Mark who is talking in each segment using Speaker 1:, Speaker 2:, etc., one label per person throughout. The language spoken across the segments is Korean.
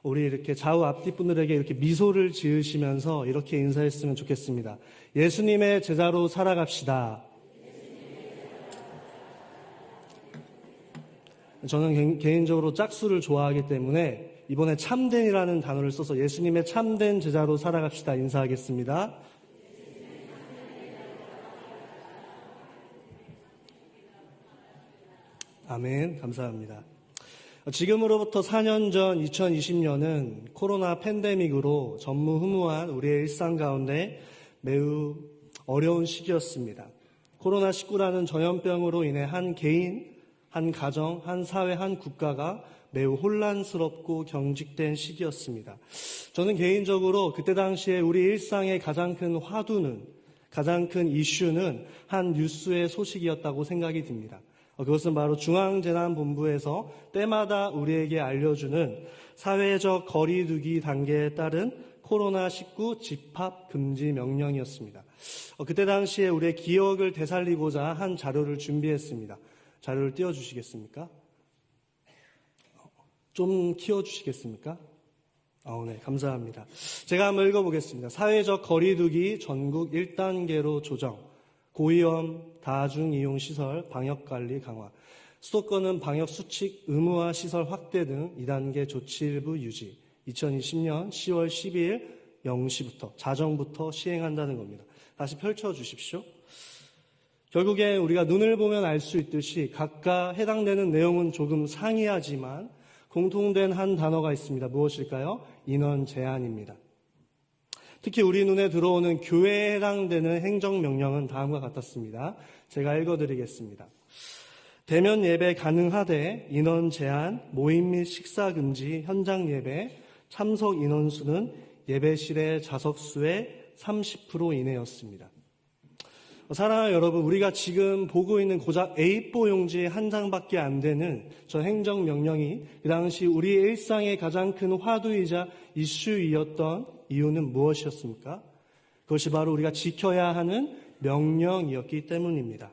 Speaker 1: 우리 이렇게 좌우 앞뒤 분들에게 이렇게 미소를 지으시면서 이렇게 인사했으면 좋겠습니다. 예수님의 제자로 살아갑시다. 저는 개인적으로 짝수를 좋아하기 때문에 이번에 참된이라는 단어를 써서 예수님의 참된 제자로 살아갑시다 인사하겠습니다. 아멘. 감사합니다. 지금으로부터 4년 전 2020년은 코로나 팬데믹으로 전무후무한 우리의 일상 가운데 매우 어려운 시기였습니다. 코로나19라는 전염병으로 인해 한 개인, 한 가정, 한 사회, 한 국가가 매우 혼란스럽고 경직된 시기였습니다. 저는 개인적으로 그때 당시에 우리 일상의 가장 큰 화두는, 가장 큰 이슈는 한 뉴스의 소식이었다고 생각이 듭니다. 그것은 바로 중앙재난본부에서 때마다 우리에게 알려주는 사회적 거리두기 단계에 따른 코로나19 집합금지 명령이었습니다. 그때 당시에 우리의 기억을 되살리고자 한 자료를 준비했습니다. 자료를 띄워주시겠습니까? 좀 키워주시겠습니까? 네, 감사합니다. 제가 한번 읽어보겠습니다. 사회적 거리두기 전국 1단계로 조정, 고위험 다중이용시설 방역관리 강화, 수도권은 방역수칙 의무화 시설 확대 등 2단계 조치 일부 유지, 2020년 10월 12일 0시부터, 자정부터 시행한다는 겁니다. 다시 펼쳐주십시오. 결국에 우리가 눈을 보면 알 수 있듯이 각각 해당되는 내용은 조금 상이하지만 공통된 한 단어가 있습니다. 무엇일까요? 인원 제한입니다. 특히 우리 눈에 들어오는 교회에 해당되는 행정명령은 다음과 같았습니다. 제가 읽어드리겠습니다. 대면 예배 가능하되 인원 제한, 모임 및 식사 금지, 현장 예배, 참석 인원수는 예배실의 좌석수의 30% 이내였습니다. 사랑하는 여러분, 우리가 지금 보고 있는 고작 A4 용지의 한 장밖에 안 되는 저 행정명령이 그 당시 우리의 일상의 가장 큰 화두이자 이슈이었던 이유는 무엇이었습니까? 그것이 바로 우리가 지켜야 하는 명령이었기 때문입니다.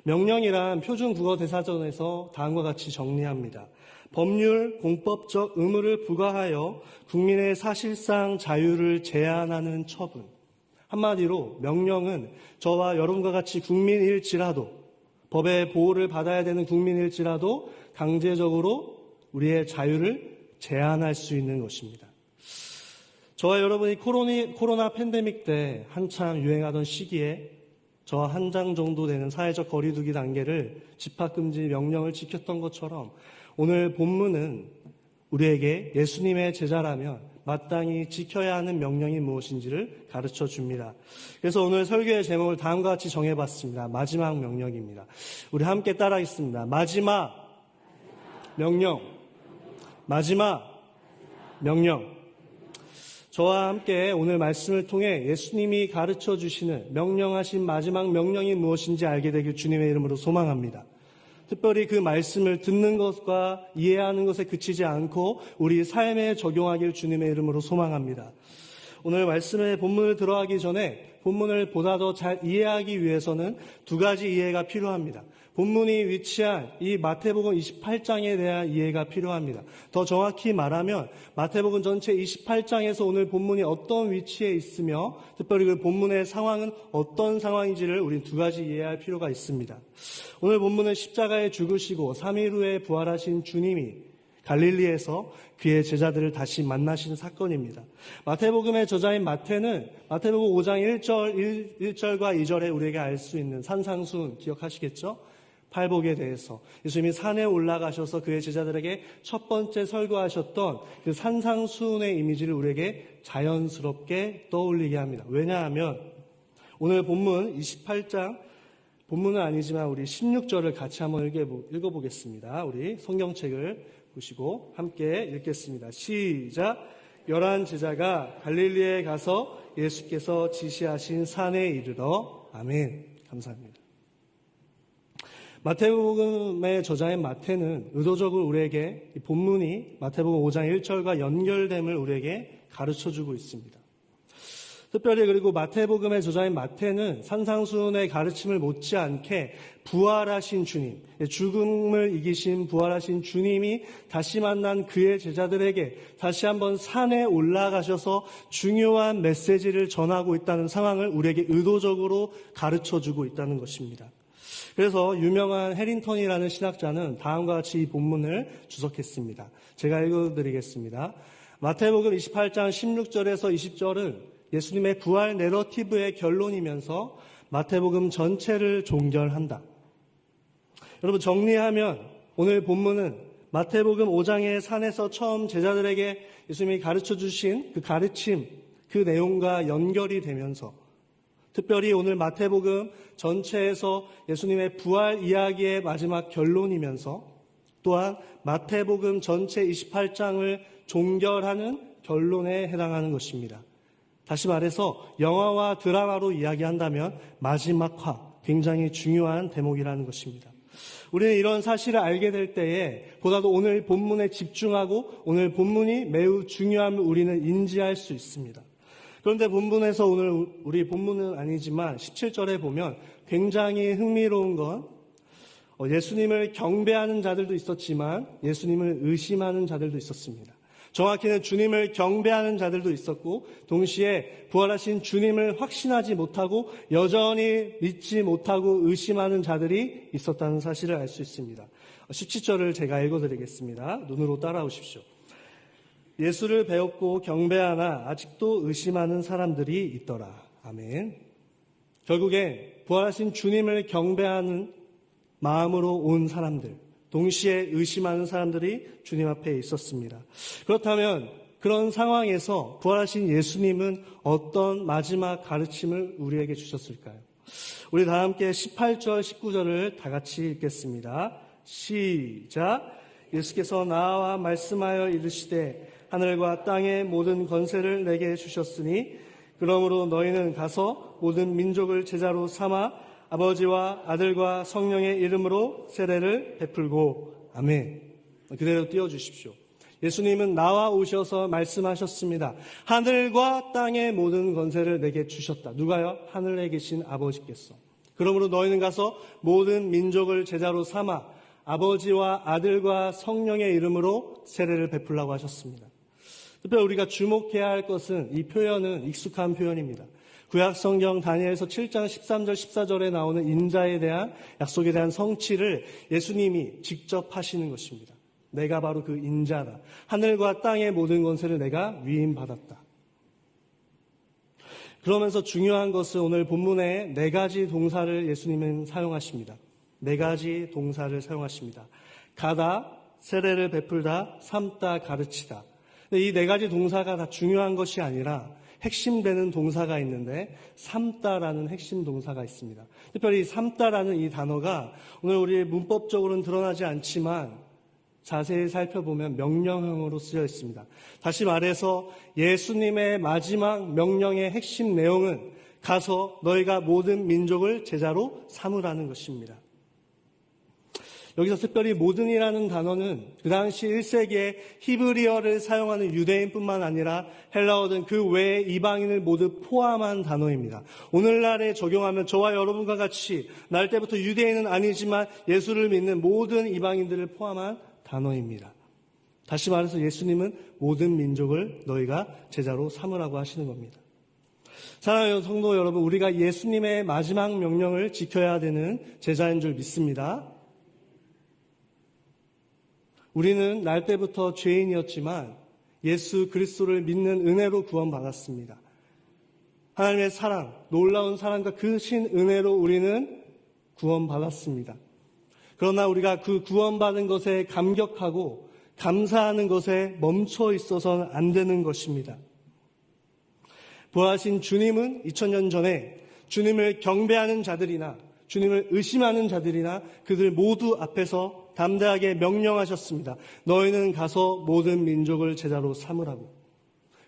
Speaker 1: 명령이란 표준국어대사전에서 다음과 같이 정리합니다. 법률, 공법적 의무를 부과하여 국민의 사실상 자유를 제한하는 처분. 한마디로 명령은 저와 여러분과 같이 국민일지라도, 법의 보호를 받아야 되는 국민일지라도 강제적으로 우리의 자유를 제한할 수 있는 것입니다. 저와 여러분이 코로나 팬데믹 때 한참 유행하던 시기에 저 한 장 정도 되는 사회적 거리두기 단계를 집합금지 명령을 지켰던 것처럼 오늘 본문은 우리에게 예수님의 제자라면 마땅히 지켜야 하는 명령이 무엇인지를 가르쳐 줍니다. 그래서 오늘 설교의 제목을 다음과 같이 정해봤습니다. 마지막 명령입니다. 우리 함께 따라하겠습니다. 마지막 명령. 마지막 명령. 저와 함께 오늘 말씀을 통해 예수님이 가르쳐 주시는 명령하신 마지막 명령이 무엇인지 알게 되길 주님의 이름으로 소망합니다. 특별히 그 말씀을 듣는 것과 이해하는 것에 그치지 않고 우리 삶에 적용하길 주님의 이름으로 소망합니다. 오늘 말씀의 본문을 들어가기 전에 본문을 보다 더 잘 이해하기 위해서는 두 가지 이해가 필요합니다. 본문이 위치한 이 마태복음 28장에 대한 이해가 필요합니다. 더 정확히 말하면 마태복음 전체 28장에서 오늘 본문이 어떤 위치에 있으며 특별히 그 본문의 상황은 어떤 상황인지를 우리 두 가지 이해할 필요가 있습니다. 오늘 본문은 십자가에 죽으시고 3일 후에 부활하신 주님이 갈릴리에서 그의 제자들을 다시 만나신 사건입니다. 마태복음의 저자인 마태는 마태복음 5장 1절과 2절에 우리에게 알 수 있는 산상수훈 기억하시겠죠? 팔복에 대해서 예수님이 산에 올라가셔서 그의 제자들에게 첫 번째 설교하셨던 그 산상수훈의 이미지를 우리에게 자연스럽게 떠올리게 합니다. 왜냐하면 오늘 본문 28장 본문은 아니지만 우리 16절을 같이 한번 읽어보겠습니다. 우리 성경책을 보시고 함께 읽겠습니다. 시작. 11 제자가 갈릴리에 가서 예수께서 지시하신 산에 이르러. 아멘. 감사합니다. 마태복음의 저자인 마태는 의도적으로 우리에게 이 본문이 마태복음 5장 1절과 연결됨을 우리에게 가르쳐주고 있습니다. 특별히 그리고 마태복음의 저자인 마태는 산상수훈의 가르침을 못지않게 부활하신 주님, 죽음을 이기신 부활하신 주님이 다시 만난 그의 제자들에게 다시 한번 산에 올라가셔서 중요한 메시지를 전하고 있다는 상황을 우리에게 의도적으로 가르쳐주고 있다는 것입니다. 그래서 유명한 해링턴이라는 신학자는 다음과 같이 이 본문을 주석했습니다. 제가 읽어드리겠습니다. 마태복음 28장 16절에서 20절은 예수님의 부활 내러티브의 결론이면서 마태복음 전체를 종결한다. 여러분, 정리하면 오늘 본문은 마태복음 5장의 산에서 처음 제자들에게 예수님이 가르쳐 주신 그 가르침, 그 내용과 연결이 되면서 특별히 오늘 마태복음 전체에서 예수님의 부활 이야기의 마지막 결론이면서 또한 마태복음 전체 28장을 종결하는 결론에 해당하는 것입니다. 다시 말해서 영화와 드라마로 이야기한다면 마지막화, 굉장히 중요한 대목이라는 것입니다. 우리는 이런 사실을 알게 될 때에 보다도 오늘 본문에 집중하고 오늘 본문이 매우 중요함을 우리는 인지할 수 있습니다. 그런데 본문에서 오늘 우리 본문은 아니지만 17절에 보면 굉장히 흥미로운 건 예수님을 경배하는 자들도 있었지만 예수님을 의심하는 자들도 있었습니다. 정확히는 주님을 경배하는 자들도 있었고 동시에 부활하신 주님을 확신하지 못하고 여전히 믿지 못하고 의심하는 자들이 있었다는 사실을 알 수 있습니다. 17절을 제가 읽어드리겠습니다. 눈으로 따라오십시오. 예수를 배웠고 경배하나 아직도 의심하는 사람들이 있더라. 아멘. 결국에 부활하신 주님을 경배하는 마음으로 온 사람들, 동시에 의심하는 사람들이 주님 앞에 있었습니다. 그렇다면 그런 상황에서 부활하신 예수님은 어떤 마지막 가르침을 우리에게 주셨을까요? 우리 다 함께 18절, 19절을 다 같이 읽겠습니다. 시작. 예수께서 나와 말씀하여 이르시되 하늘과 땅의 모든 권세를 내게 주셨으니 그러므로 너희는 가서 모든 민족을 제자로 삼아 아버지와 아들과 성령의 이름으로 세례를 베풀고 아멘. 그대로 띄워주십시오. 예수님은 나와 오셔서 말씀하셨습니다. 하늘과 땅의 모든 권세를 내게 주셨다. 누가요? 하늘에 계신 아버지께서. 그러므로 너희는 가서 모든 민족을 제자로 삼아 아버지와 아들과 성령의 이름으로 세례를 베풀라고 하셨습니다. 특별히 우리가 주목해야 할 것은 이 표현은 익숙한 표현입니다. 구약성경 다니엘서 7장 13절 14절에 나오는 인자에 대한 약속에 대한 성취를 예수님이 직접 하시는 것입니다. 내가 바로 그 인자다. 하늘과 땅의 모든 권세를 내가 위임받았다. 그러면서 중요한 것은 오늘 본문에 네 가지 동사를 예수님은 사용하십니다. 네 가지 동사를 사용하십니다. 가다, 세례를 베풀다, 삼다, 가르치다. 이 네 가지 동사가 다 중요한 것이 아니라 핵심되는 동사가 있는데 삼다라는 핵심 동사가 있습니다. 특별히 삼다라는 이 단어가 오늘 우리 문법적으로는 드러나지 않지만 자세히 살펴보면 명령형으로 쓰여 있습니다. 다시 말해서 예수님의 마지막 명령의 핵심 내용은 가서 너희가 모든 민족을 제자로 삼으라는 것입니다. 여기서 특별히 모든이라는 단어는 그 당시 1세기에 히브리어를 사용하는 유대인뿐만 아니라 헬라어 등 그 외의 이방인을 모두 포함한 단어입니다. 오늘날에 적용하면 저와 여러분과 같이 날 때부터 유대인은 아니지만 예수를 믿는 모든 이방인들을 포함한 단어입니다. 다시 말해서 예수님은 모든 민족을 너희가 제자로 삼으라고 하시는 겁니다. 사랑하는 성도 여러분, 우리가 예수님의 마지막 명령을 지켜야 되는 제자인 줄 믿습니다. 우리는 날 때부터 죄인이었지만 예수 그리스도를 믿는 은혜로 구원받았습니다. 하나님의 사랑, 놀라운 사랑과 그 신 은혜로 우리는 구원받았습니다. 그러나 우리가 그 구원받은 것에 감격하고 감사하는 것에 멈춰 있어서는 안 되는 것입니다. 부활하신 주님은 2000년 전에 주님을 경배하는 자들이나 주님을 의심하는 자들이나 그들 모두 앞에서 담대하게 명령하셨습니다. 너희는 가서 모든 민족을 제자로 삼으라고.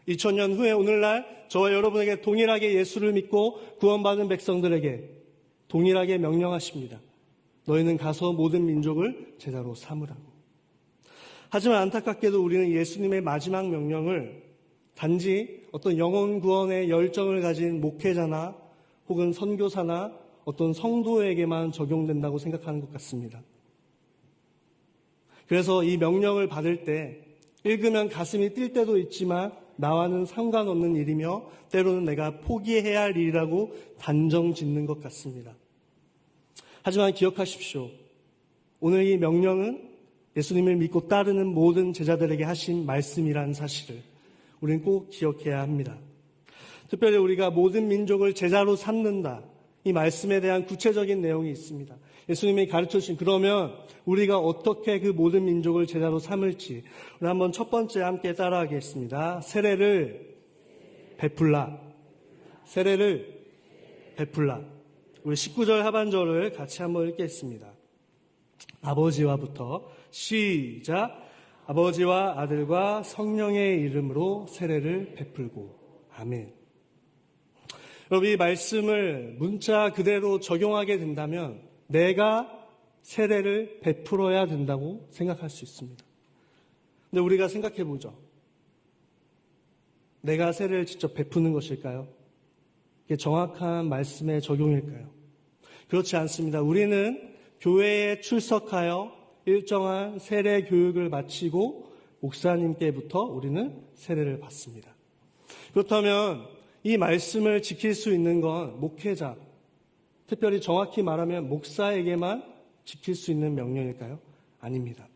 Speaker 1: 2000년 후에 오늘날 저와 여러분에게 동일하게 예수를 믿고 구원받은 백성들에게 동일하게 명령하십니다. 너희는 가서 모든 민족을 제자로 삼으라고. 하지만 안타깝게도 우리는 예수님의 마지막 명령을 단지 어떤 영혼 구원의 열정을 가진 목회자나 혹은 선교사나 어떤 성도에게만 적용된다고 생각하는 것 같습니다. 그래서 이 명령을 받을 때 읽으면 가슴이 뛸 때도 있지만 나와는 상관없는 일이며 때로는 내가 포기해야 할 일이라고 단정 짓는 것 같습니다. 하지만 기억하십시오. 오늘 이 명령은 예수님을 믿고 따르는 모든 제자들에게 하신 말씀이라는 사실을 우리는 꼭 기억해야 합니다. 특별히 우리가 모든 민족을 제자로 삼는다. 이 말씀에 대한 구체적인 내용이 있습니다. 예수님이 가르쳐주신 그러면 우리가 어떻게 그 모든 민족을 제자로 삼을지 우리 한번 첫 번째 함께 따라하겠습니다. 세례를 베풀라. 세례를 베풀라. 우리 19절 하반절을 같이 한번 읽겠습니다. 아버지와부터 시작. 아버지와 아들과 성령의 이름으로 세례를 베풀고. 아멘. 여러분, 이 말씀을 문자 그대로 적용하게 된다면 내가 세례를 베풀어야 된다고 생각할 수 있습니다. 근데 우리가 생각해 보죠. 내가 세례를 직접 베푸는 것일까요? 이게 정확한 말씀의 적용일까요? 그렇지 않습니다. 우리는 교회에 출석하여 일정한 세례 교육을 마치고 목사님께부터 우리는 세례를 받습니다. 그렇다면 이 말씀을 지킬 수 있는 건 목회자, 특별히 정확히 말하면 목사에게만 지킬 수 있는 명령일까요? 아닙니다.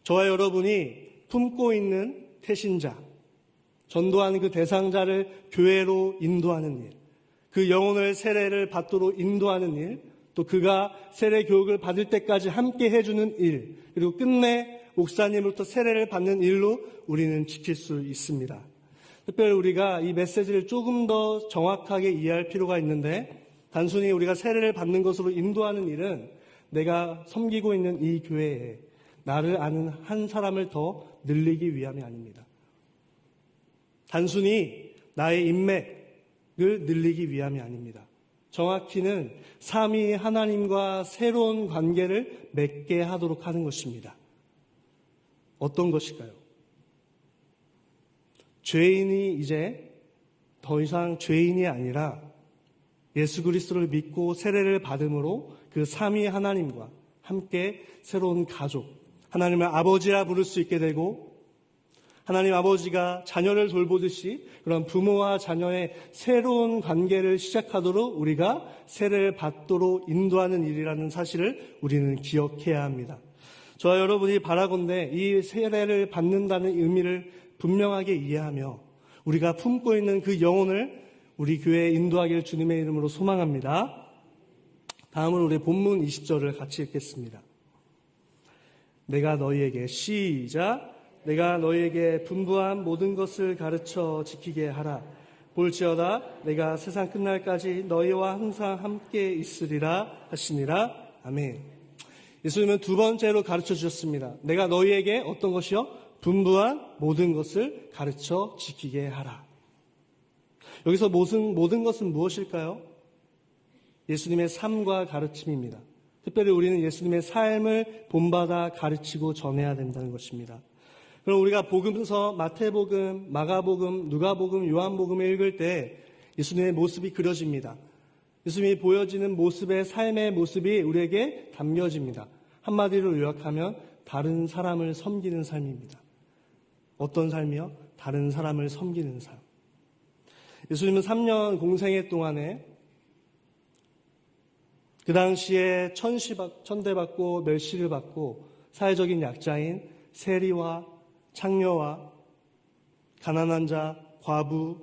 Speaker 1: 저와 여러분이 품고 있는 태신자, 전도하는 그 대상자를 교회로 인도하는 일, 그 영혼을 세례를 받도록 인도하는 일, 또 그가 세례 교육을 받을 때까지 함께 해주는 일, 그리고 끝내 목사님으로부터 세례를 받는 일로 우리는 지킬 수 있습니다. 특별히 우리가 이 메시지를 조금 더 정확하게 이해할 필요가 있는데 단순히 우리가 세례를 받는 것으로 인도하는 일은 내가 섬기고 있는 이 교회에 나를 아는 한 사람을 더 늘리기 위함이 아닙니다. 단순히 나의 인맥을 늘리기 위함이 아닙니다. 정확히는 삼위 하나님과 새로운 관계를 맺게 하도록 하는 것입니다. 어떤 것일까요? 죄인이 이제 더 이상 죄인이 아니라 예수 그리스도를 믿고 세례를 받음으로 그 삼위 하나님과 함께 새로운 가족, 하나님을 아버지라 부를 수 있게 되고 하나님 아버지가 자녀를 돌보듯이 그런 부모와 자녀의 새로운 관계를 시작하도록 우리가 세례를 받도록 인도하는 일이라는 사실을 우리는 기억해야 합니다. 저와 여러분이 바라건대 이 세례를 받는다는 의미를 분명하게 이해하며 우리가 품고 있는 그 영혼을 우리 교회에 인도하기를 주님의 이름으로 소망합니다. 다음은 우리 본문 20절을 같이 읽겠습니다. 내가 너희에게 시작. 내가 너희에게 분부한 모든 것을 가르쳐 지키게 하라. 볼지어다 내가 세상 끝날까지 너희와 항상 함께 있으리라 하시니라. 아멘. 예수님은 두 번째로 가르쳐 주셨습니다. 내가 너희에게 어떤 것이요? 분부한 모든 것을 가르쳐 지키게 하라. 여기서 모든 것은 무엇일까요? 예수님의 삶과 가르침입니다. 특별히 우리는 예수님의 삶을 본받아 가르치고 전해야 된다는 것입니다. 그럼 우리가 복음서, 마태복음, 마가복음, 누가복음, 요한복음을 읽을 때 예수님의 모습이 그려집니다. 예수님이 보여지는 모습의 삶의 모습이 우리에게 담겨집니다. 한마디로 요약하면 다른 사람을 섬기는 삶입니다. 어떤 삶이요? 다른 사람을 섬기는 삶. 예수님은 3년 공생애 동안에 그 당시에 천대받고 멸시를 받고 사회적인 약자인 세리와 창녀와 가난한 자, 과부,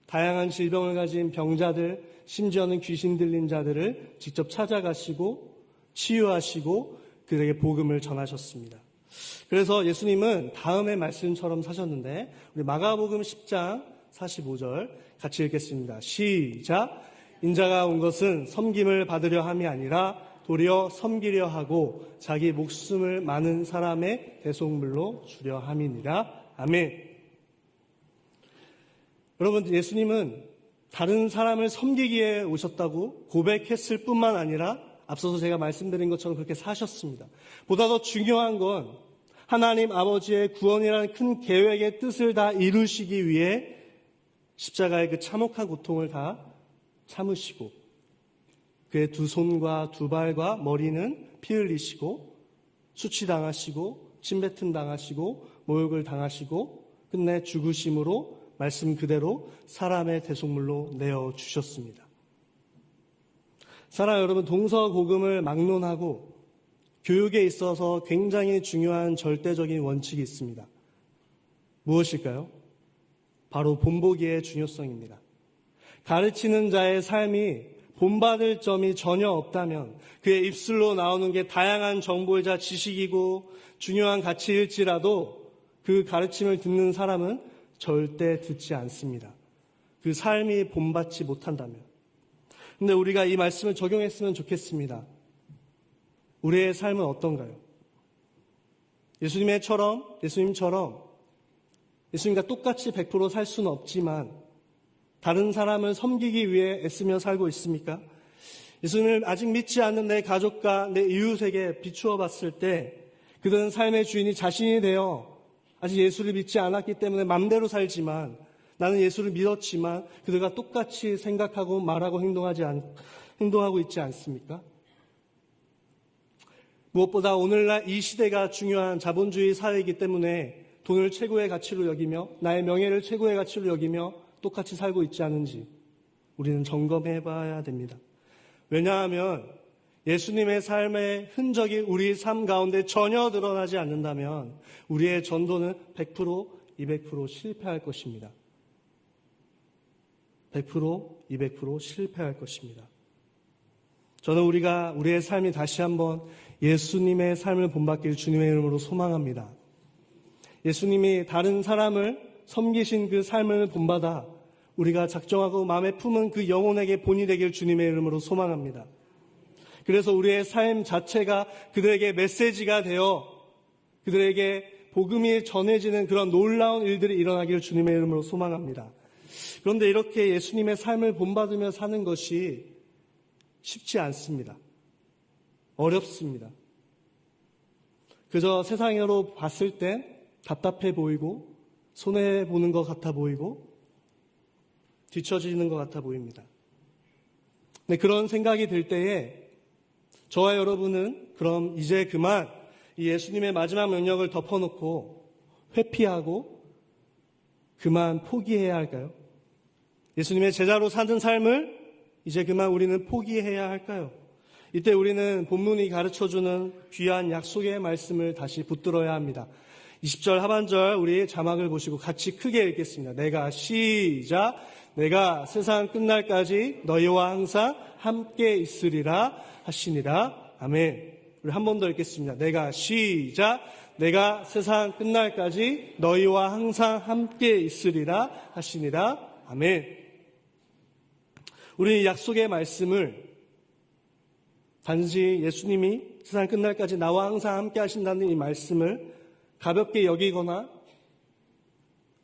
Speaker 1: 다양한 질병을 가진 병자들, 심지어는 귀신 들린 자들을 직접 찾아가시고 치유하시고 그들에게 복음을 전하셨습니다. 그래서 예수님은 다음의 말씀처럼 사셨는데 우리 마가복음 10장 45절 같이 읽겠습니다. 시작. 인자가 온 것은 섬김을 받으려 함이 아니라 도리어 섬기려 하고 자기 목숨을 많은 사람의 대속물로 주려 함이니라. 아멘. 여러분, 예수님은 다른 사람을 섬기기에 오셨다고 고백했을 뿐만 아니라 앞서서 제가 말씀드린 것처럼 그렇게 사셨습니다. 보다 더 중요한 건 하나님 아버지의 구원이라는 큰 계획의 뜻을 다 이루시기 위해 십자가의 그 참혹한 고통을 다 참으시고 그의 두 손과 두 발과 머리는 피 흘리시고 수치당하시고 침뱉음 당하시고 모욕을 당하시고 끝내 죽으심으로 말씀 그대로 사람의 대속물로 내어주셨습니다. 사랑 여러분, 동서고금을 막론하고 교육에 있어서 굉장히 중요한 절대적인 원칙이 있습니다. 무엇일까요? 바로 본보기의 중요성입니다. 가르치는 자의 삶이 본받을 점이 전혀 없다면 그의 입술로 나오는 게 다양한 정보이자 지식이고 중요한 가치일지라도 그 가르침을 듣는 사람은 절대 듣지 않습니다. 그 삶이 본받지 못한다면. 근데 우리가 이 말씀을 적용했으면 좋겠습니다. 우리의 삶은 어떤가요? 예수님과 똑같이 100% 살 수는 없지만 다른 사람을 섬기기 위해 애쓰며 살고 있습니까? 예수님을 아직 믿지 않는 내 가족과 내 이웃에게 비추어 봤을 때 그들은 삶의 주인이 자신이 되어 아직 예수를 믿지 않았기 때문에 맘대로 살지만 나는 예수를 믿었지만 그들과 똑같이 생각하고 말하고 행동하고 있지 않습니까? 무엇보다 오늘날 이 시대가 중요한 자본주의 사회이기 때문에 돈을 최고의 가치로 여기며 나의 명예를 최고의 가치로 여기며 똑같이 살고 있지 않은지 우리는 점검해 봐야 됩니다. 왜냐하면 예수님의 삶의 흔적이 우리 삶 가운데 전혀 드러나지 않는다면 우리의 전도는 100%, 200% 실패할 것입니다. 100%, 200% 실패할 것입니다. 저는 우리의 삶이 다시 한번 예수님의 삶을 본받길 주님의 이름으로 소망합니다. 예수님이 다른 사람을 섬기신 그 삶을 본받아 우리가 작정하고 마음에 품은 그 영혼에게 본이 되길 주님의 이름으로 소망합니다. 그래서 우리의 삶 자체가 그들에게 메시지가 되어 그들에게 복음이 전해지는 그런 놀라운 일들이 일어나기를 주님의 이름으로 소망합니다. 그런데 이렇게 예수님의 삶을 본받으며 사는 것이 쉽지 않습니다. 어렵습니다. 그저 세상으로 봤을 땐 답답해 보이고 손해보는 것 같아 보이고 뒤처지는 것 같아 보입니다. 근데 그런 생각이 들 때에 저와 여러분은 그럼 이제 그만 이 예수님의 마지막 명령을 덮어놓고 회피하고 그만 포기해야 할까요? 예수님의 제자로 사는 삶을 이제 그만 우리는 포기해야 할까요? 이때 우리는 본문이 가르쳐주는 귀한 약속의 말씀을 다시 붙들어야 합니다. 20절 하반절 우리 자막을 보시고 같이 크게 읽겠습니다. 내가 세상 끝날까지 너희와 항상 함께 있으리라 하시니라. 아멘. 우리 한 번 더 읽겠습니다. 내가 세상 끝날까지 너희와 항상 함께 있으리라 하시니라. 아멘. 우리 약속의 말씀을 단지 예수님이 세상 끝날까지 나와 항상 함께 하신다는 이 말씀을 가볍게 여기거나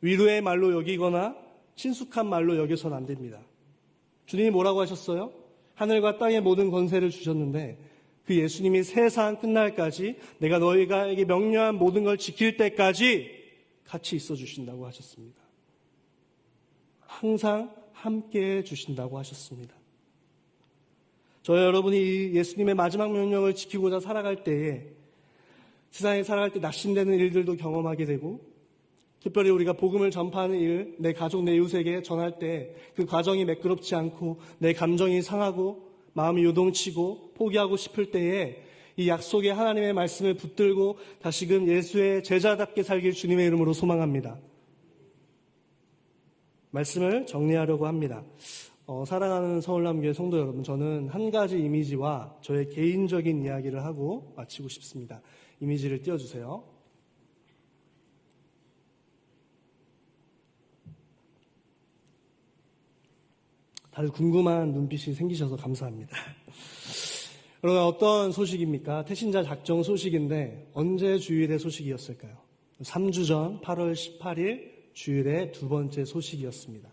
Speaker 1: 위로의 말로 여기거나 친숙한 말로 여겨서는 안 됩니다. 주님이 뭐라고 하셨어요? 하늘과 땅의 모든 권세를 주셨는데 그 예수님이 세상 끝날까지 내가 너희에게 명령한 모든 걸 지킬 때까지 같이 있어 주신다고 하셨습니다. 항상 함께 주신다고 하셨습니다. 저와 여러분이 예수님의 마지막 명령을 지키고자 살아갈 때에 세상에 살아갈 때 낙심되는 일들도 경험하게 되고 특별히 우리가 복음을 전파하는 일, 내 가족, 내 이웃에게 전할 때 그 과정이 매끄럽지 않고 내 감정이 상하고 마음이 요동치고 포기하고 싶을 때에 이 약속의 하나님의 말씀을 붙들고 다시금 예수의 제자답게 살길 주님의 이름으로 소망합니다. 말씀을 정리하려고 합니다. 사랑하는 서울남교회 성도 여러분, 저는 한 가지 이미지와 저의 개인적인 이야기를 하고 마치고 싶습니다. 이미지를 띄워주세요. 다들 궁금한 눈빛이 생기셔서 감사합니다. 여러분, 어떤 소식입니까? 태신자 작정 소식인데 언제 주일의 소식이었을까요? 3주 전 8월 18일 주일의 두 번째 소식이었습니다.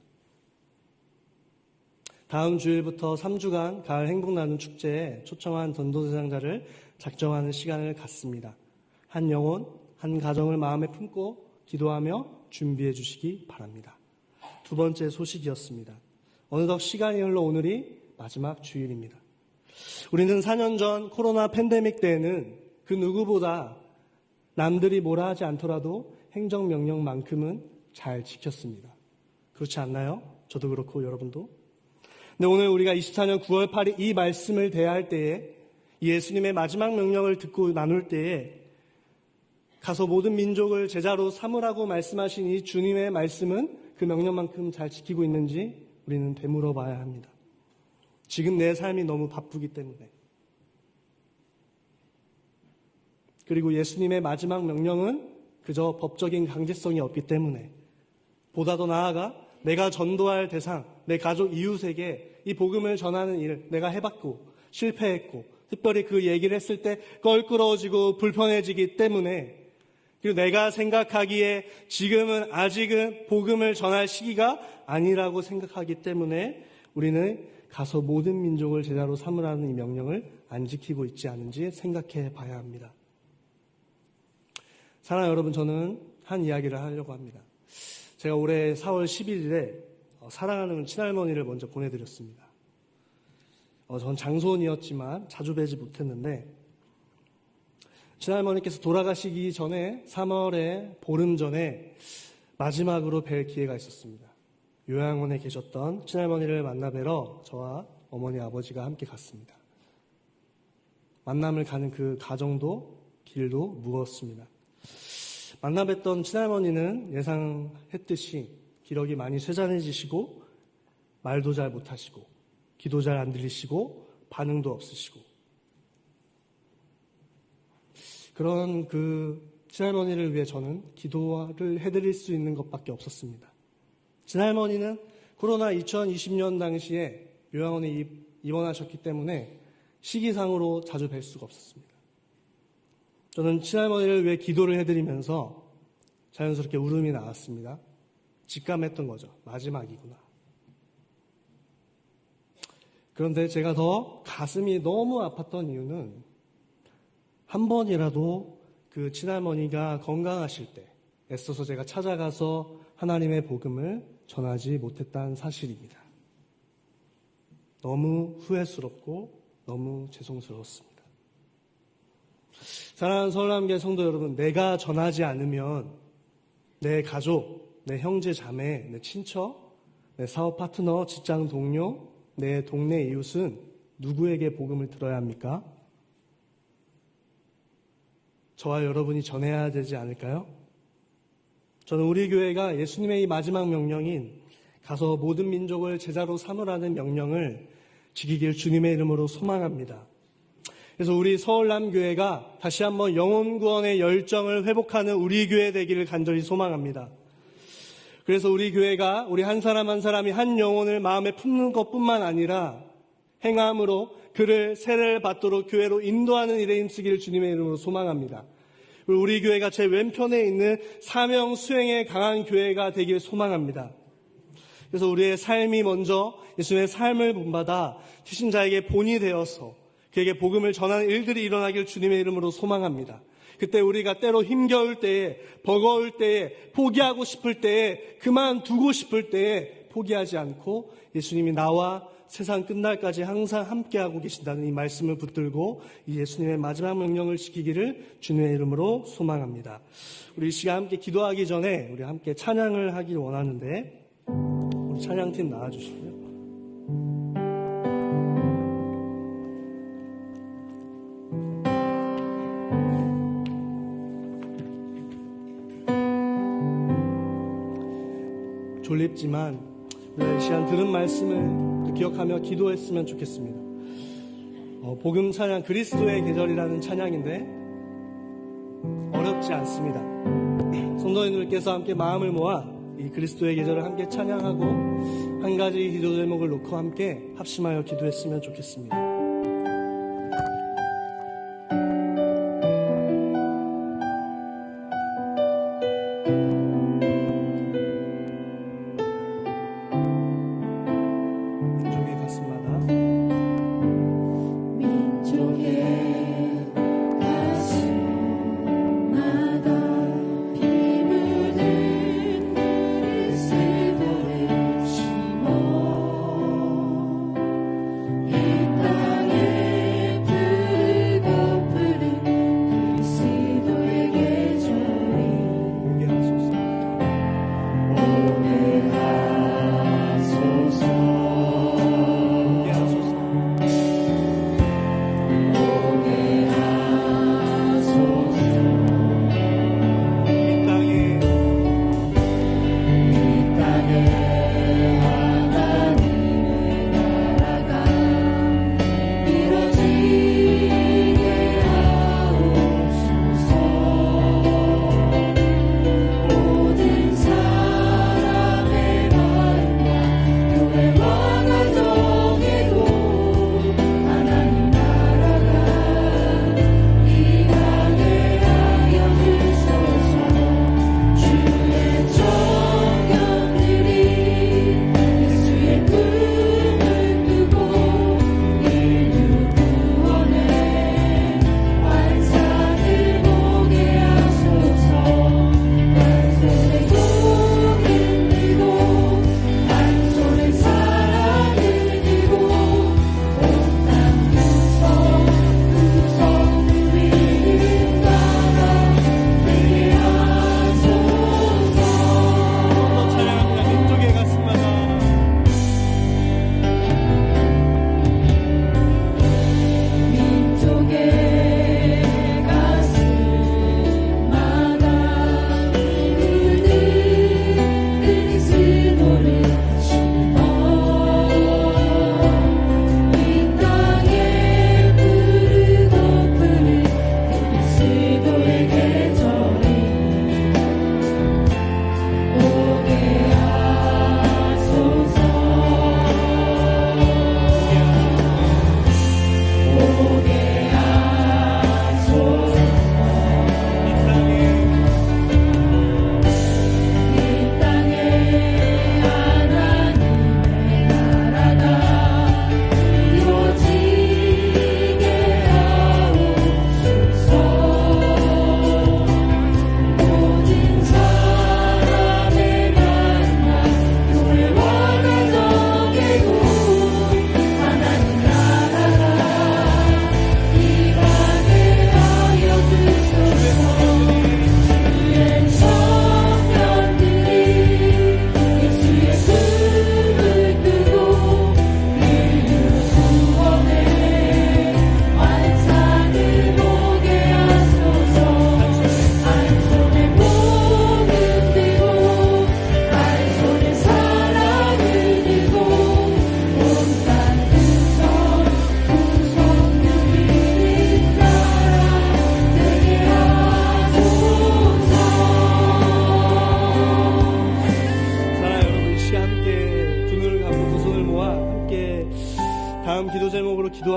Speaker 1: 다음 주일부터 3주간 가을 행복 나눔 축제에 초청한 전도대상자를 작정하는 시간을 갖습니다. 한 영혼, 한 가정을 마음에 품고 기도하며 준비해 주시기 바랍니다. 두 번째 소식이었습니다. 어느덧 시간이 흘러 오늘이 마지막 주일입니다. 우리는 4년 전 코로나 팬데믹 때에는 그 누구보다 남들이 뭐라 하지 않더라도 행정명령만큼은 잘 지켰습니다. 그렇지 않나요? 저도 그렇고 여러분도. 근데 오늘 우리가 24년 9월 8일 이 말씀을 대할 때에 예수님의 마지막 명령을 듣고 나눌 때에 가서 모든 민족을 제자로 삼으라고 말씀하신 이 주님의 말씀은 그 명령만큼 잘 지키고 있는지 우리는 되물어 봐야 합니다. 지금 내 삶이 너무 바쁘기 때문에. 그리고 예수님의 마지막 명령은 그저 법적인 강제성이 없기 때문에 보다 더 나아가 내가 전도할 대상, 내 가족 이웃에게 이 복음을 전하는 일을 내가 해봤고 실패했고 특별히 그 얘기를 했을 때 껄끄러워지고 불편해지기 때문에 그리고 내가 생각하기에 지금은 아직은 복음을 전할 시기가 아니라고 생각하기 때문에 우리는 가서 모든 민족을 제자로 삼으라는 이 명령을 안 지키고 있지 않은지 생각해 봐야 합니다. 사랑하는 여러분, 저는 한 이야기를 하려고 합니다. 제가 올해 4월 11일에 사랑하는 친할머니를 먼저 보내드렸습니다. 전 장손이었지만 자주 뵈지 못했는데 친할머니께서 돌아가시기 전에 3월에 보름 전에 마지막으로 뵐 기회가 있었습니다. 요양원에 계셨던 친할머니를 만나 뵈러 저와 어머니 아버지가 함께 갔습니다. 만남을 가는 그 과정도 길도 무거웠습니다. 만나 뵀던 친할머니는 예상했듯이 기력이 많이 쇠잔해지시고 말도 잘 못하시고 기도 잘 안 들리시고 반응도 없으시고 그런 그 친할머니를 위해 저는 기도를 해드릴 수 있는 것밖에 없었습니다. 친할머니는 코로나 2020년 당시에 요양원에 입원하셨기 때문에 시기상으로 자주 뵐 수가 없었습니다. 저는 친할머니를 위해 기도를 해드리면서 자연스럽게 울음이 나왔습니다. 직감했던 거죠. 마지막이구나. 그런데 제가 더 가슴이 너무 아팠던 이유는 한 번이라도 그 친할머니가 건강하실 때 애써서 제가 찾아가서 하나님의 복음을 전하지 못했다는 사실입니다. 너무 후회스럽고 너무 죄송스러웠습니다. 사랑하는 서울남교회 성도 여러분, 내가 전하지 않으면 내 가족, 내 형제 자매, 내 친척, 내 사업 파트너, 직장 동료, 내 동네 이웃은 누구에게 복음을 들어야 합니까? 저와 여러분이 전해야 되지 않을까요? 저는 우리 교회가 예수님의 이 마지막 명령인 가서 모든 민족을 제자로 삼으라는 명령을 지키길 주님의 이름으로 소망합니다. 그래서 우리 서울남교회가 다시 한번 영혼구원의 열정을 회복하는 우리 교회 되기를 간절히 소망합니다. 그래서 우리 교회가 우리 한 사람 한 사람이 한 영혼을 마음에 품는 것뿐만 아니라 행함으로 그를 세례를 받도록 교회로 인도하는 일에 힘쓰기를 주님의 이름으로 소망합니다. 그리고 우리 교회가 제 왼편에 있는 사명 수행에 강한 교회가 되길 소망합니다. 그래서 우리의 삶이 먼저 예수님의 삶을 본받아 희신자에게 본이 되어서 그에게 복음을 전하는 일들이 일어나길 주님의 이름으로 소망합니다. 그때 우리가 때로 힘겨울 때에, 버거울 때에, 포기하고 싶을 때에, 그만두고 싶을 때에 포기하지 않고 예수님이 나와 세상 끝날까지 항상 함께하고 계신다는 이 말씀을 붙들고 이 예수님의 마지막 명령을 지키기를 주님의 이름으로 소망합니다. 우리 이 시간 함께 기도하기 전에 우리 함께 찬양을 하길 원하는데 우리 찬양팀 나와주시고요. 졸립지만 이 시간 들은 말씀을 기억하며 기도했으면 좋겠습니다. 복음 찬양 그리스도의 계절이라는 찬양인데 어렵지 않습니다. 성도님들께서 함께 마음을 모아 이 그리스도의 계절을 함께 찬양하고 한 가지 기도 제목을 놓고 함께 합심하여 기도했으면 좋겠습니다.
Speaker 2: 민족의 가슴마다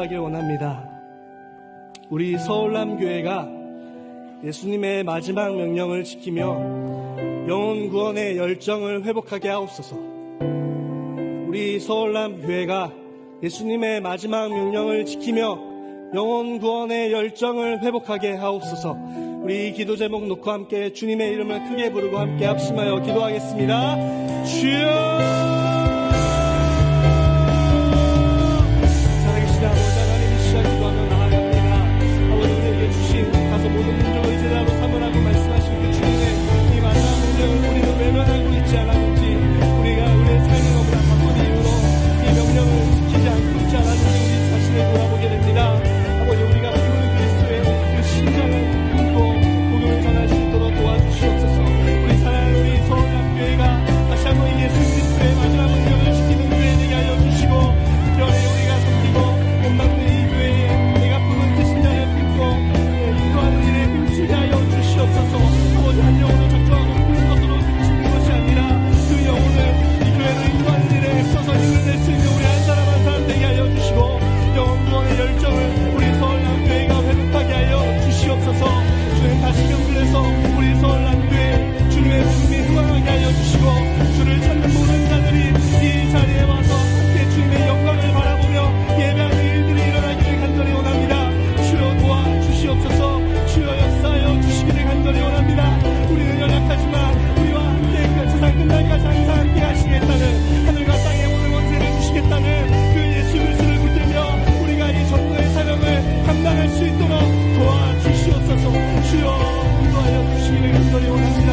Speaker 1: 기도하길 원합니다. 우리 서울남교회가 예수님의 마지막 명령을 지키며 영혼 구원의 열정을 회복하게 하옵소서. 우리 서울남교회가 예수님의 마지막 명령을 지키며 영혼 구원의 열정을 회복하게 하옵소서. 우리 기도 제목 놓고 함께 주님의 이름을 크게 부르고 함께 합심하여 기도하겠습니다. 주여! 살아계신 아버지 하나님, 이 시간 기도하며 나아갑니다. 아버지, 우리에게 주신 가서 모든 문제를 제대로 삼으라고 말씀하신 그 주님의 이 마지막 명령을 우리는 외면하고 있지 않았는지, 우리가 우리의 삶의 너무나 바쁜 이유로 이 명령을 지키지 않고 있지 않았는지 우리 자신을 돌아보게 됩니다. 아버지, 우리가 피우는 그리스도의 그 심장을 복음을 전할 수 있도록 도와주시옵소서. 우리 사랑하는 우리 서울남교회가 다시 한번 예수 그리스도의 마지막 명령을 지키는 교회 되게 하여 주시고, 특별히 우리가 섬기고 본받는 이 교회에 내가 품은 그 심장을 품고 인도하는 일에 힘쓰게 하여 주시옵소서. 아버지, 한 영혼을 작정하고 푸는 것으로 그치는 것이 아니라 그 영혼을 이 교회를 인도하는 일에 애써서 힘을 낼 수 있는 우리 한 사람 한 사람 되게 하여 주시고, 영혼 구원의 열정을 우리 서울남교회가 회복하게 하여 주시옵소서. 주님, 다시 경배해서 우리 서울남교회 주님의 부름이 흥황하게 하여 주시고, 주를 찾는 모든 자들이 이 자리에 와서 함께 주님의 영광을 바라보며 예배하는 일들이 일어나기를 간절히 원합니다. 주여 도와주시옵소서. 주여 역사하여 주시기를 간절히 원합니다. 우리는 연약하지만 우리와 함께 그 세상 끝날까지 항상 함께 하시겠다는, 하늘과 땅의 모든 권세를 주시겠다는 그 예수 그리스도를 붙들며 우리가 이 전도의 사명을 감당할 수 있도록 도와주시옵소서. 주여 인도하여 주시기를 간절히 원합니다.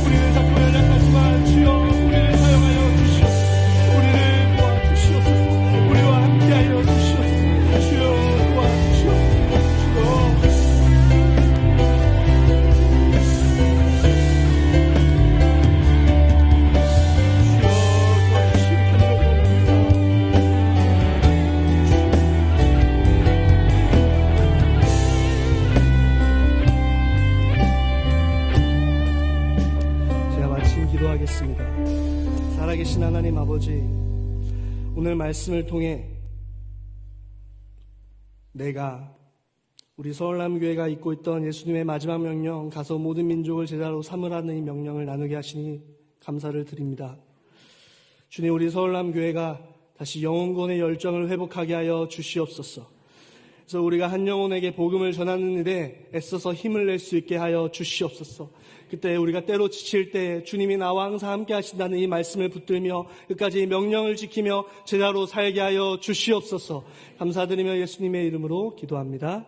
Speaker 1: 우리는 자꾸 연약하지만 주여 우리를 사용하여 주시옵소서. 우리를 도와주시옵소서. 우리와 함께하여 주시옵소서. 주여 도와주시옵소서. 주여. 기도하겠습니다. 살아계신 하나님 아버지, 오늘 말씀을 통해 내가 우리 서울남교회가 잊고 있던 예수님의 마지막 명령, 가서 모든 민족을 제자로 삼으라는 이 명령을 나누게 하시니 감사를 드립니다. 주님, 우리 서울남교회가 다시 영혼구원의 열정을 회복하게 하여 주시옵소서. 그래서 우리가 한 영혼에게 복음을 전하는 일에 애써서 힘을 낼 수 있게 하여 주시옵소서. 그때 우리가 때로 지칠 때 주님이 나와 항상 함께 하신다는 이 말씀을 붙들며 끝까지 명령을 지키며 제자로 살게 하여 주시옵소서. 감사드리며 예수님의 이름으로 기도합니다.